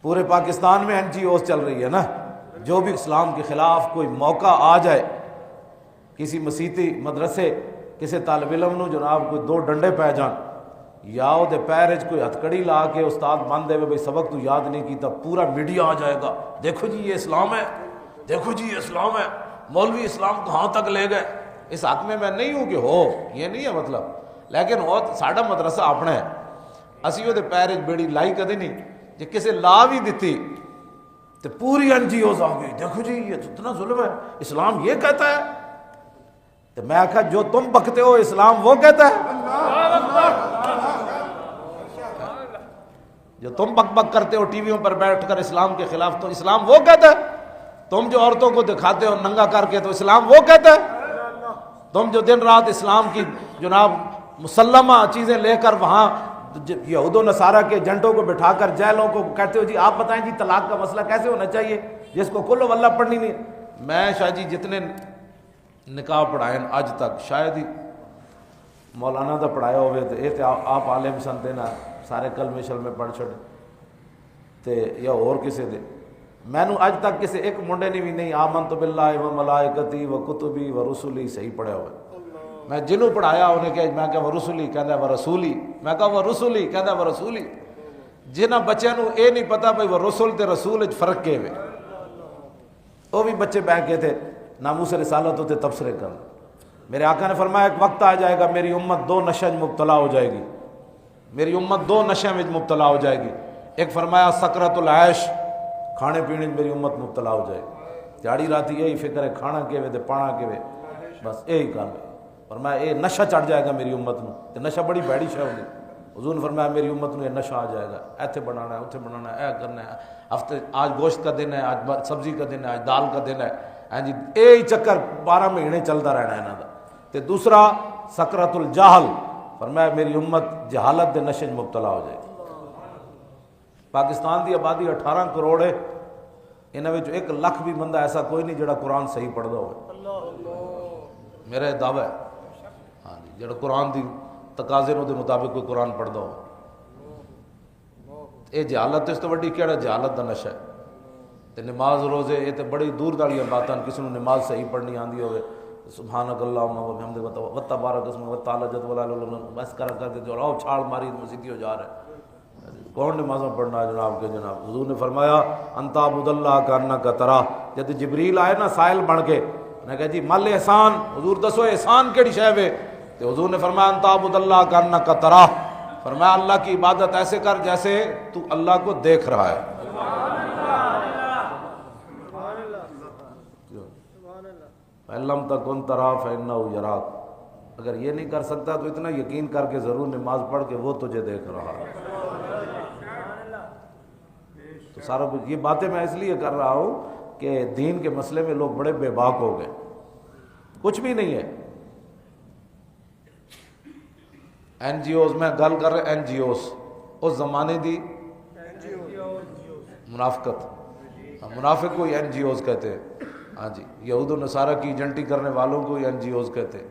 پورے پاکستان میں NGOs چل رہی ہے نا. جو بھی اسلام کے خلاف کوئی موقع آ جائے, کسی مسیتی مدرسے کسی طالب علم نو جناب کوئی دو ڈنڈے پی جان یا وہ پیر کوئی ہتھکڑی لا کے استاد بن دے بھائی سبق تو یاد نہیں کیتا, پورا میڈیا آ جائے گا, دیکھو جی یہ اسلام ہے, دیکھو جی یہ اسلام ہے, مولوی اسلام کہاں تک لے گئے. اس حق میں نہیں ہوں کہ ہو, یہ نہیں ہے مطلب, لیکن وہ ساڈا مدرسہ اپنا ہے, اسی وہ پیر بیڑی لائی کدے نہیں. جی کسی لا بھی دیتی تو پوری NGOs آ گئی, دیکھو جی یہ تو اتنا ظلم ہے, اسلام یہ کہتا ہے. تو میں آخا جو تم بکتے ہو اسلام وہ کہتا ہے, جو تم بک بک کرتے ہو ٹی ویوں پر بیٹھ کر اسلام کے خلاف, تو اسلام وہ کہتا ہے. تم جو عورتوں کو دکھاتے ہو ننگا کر کے, تو اسلام وہ کہتا ہے. تم جو دن رات اسلام کی جناب مسلمہ چیزیں لے کر وہاں یہود و نصارہ کے ایجنٹوں کو بٹھا کر جیلوں کو کہتے ہو جی آپ بتائیں جی طلاق کا مسئلہ کیسے ہونا چاہیے, جس کو کل واللہ پڑھنی نہیں. میں شاہ جی جتنے نکاح پڑھائے آج تک شاید ہی مولانا دا پڑھایا ہوئے, تو یہ تو آپ عالم سن دینا سارے کلمے شلمے پڑھ چھڑے تے یا اور کسی دے. میں نو اج تک کسی ایک منڈے نے بھی نہیں آمنت باللہ و ملائکتی و کتبی و رسولی صحیح پڑھے ہوئے. میں جنہوں پڑھایا انہیں کہ میں وہ رسولی کہندا وہ رسولی, میں کہا وہ رسولی کہندا وہ رسولی. جنہ بچیاں نو اے نہیں پتا بھئی وہ رسول تے رسول وچ فرق کے وے, وہ بھی بچے بیٹھ کے تھے ناموس رسالت ہوتے تبصرے کر. میرے آقا نے فرمایا ایک وقت آ جائے گا میری امت دو نشے میں مبتلا ہو جائے گی, میری امت دو نشے میں مبتلا ہو جائے گی. ایک فرمایا سکرت العیش, کھانے پینے میں میری امت مبتلا ہو جائے گی. دیہڑی راتی یہی فکر ہے کھانا کے وے تے پانا کے وے, بس یہی کام ہے. فرمایا اے نشہ چڑھ جائے گا میری امت نو, تے نشہ بڑی بھڑی شے ہوگی. حضور نے فرمایا میری امت نو یہ نشہ آ جائے گا, ایتھے بنانا ہے اوتھے بنانا ہے, اے کرنا ہے, ہفتے آج گوشت کا دن ہے, آج سبزی کا دن ہے, آج دال کا دن ہے, ہاں جی یہی چکر 12 مہینے چلتا رہنا ہے انہاں دا. تے دوسرا سکرت الجہل, فرمایا میری امت جہالت دے نشے میں مبتلا ہو جائے گی. پاکستان دی آبادی 18 کروڑ ہے, انہاں وچ 1 لاکھ بھی بندہ ایسا کوئی نہیں جڑا قرآن صحیح پڑھدا ہوئے. میرا یہ دعویٰ ہے ہاں جی, جڑا قرآن دی تقاضے دے مطابق کوئی قرآن پڑھدا ہو. یہ جہالت اس تو وڈی کیڑا جہالت دا نشہ ہے. تے نماز روزے یہ تے بڑی دور داڑیاں باتاں, کسی نے نماز صحیح پڑھنی آندی ہوئے سبحانک اللہم و بحمدک و تبارک اسمک و تعالی جد ولا الہ الا انت, بس کر کے جو راو چھاڑ ماری مسیتی ہو جا رہا ہے. کون نمازوں پڑھنا ہے جناب کے جناب. حضور نے فرمایا انت عبد اللہ کانک ترا. جب جبریل آئے نا سائل بن کے, نے کہا جی مل احسان, حضور دسو احسان کیڑی شے وے, تو حضور نے فرمایا انت عبد اللہ کانک ترا. فرمایا اللہ کی عبادت ایسے کر جیسے تو اللہ کو دیکھ رہا ہے. فَإِن تَكُن تَرَاهُ فَإِنَّهُ يَرَاكَ. اگر یہ نہیں کر سکتا تو اتنا یقین کر کے ضرور نماز پڑھ کے وہ تجھے دیکھ رہا ہے. تو سارا کچھ یہ باتیں میں اس لیے کر رہا ہوں کہ دین کے مسئلے میں لوگ بڑے بے باک ہو گئے, کچھ بھی نہیں ہے. NGOs میں گل کر رہے NGOs اس زمانے دی منافقت, منافق کو NGOs کہتے ہیں. ہاں جی, یہود و نصارہ کی ایجنٹی کرنے والوں کو NGOs کہتے ہیں.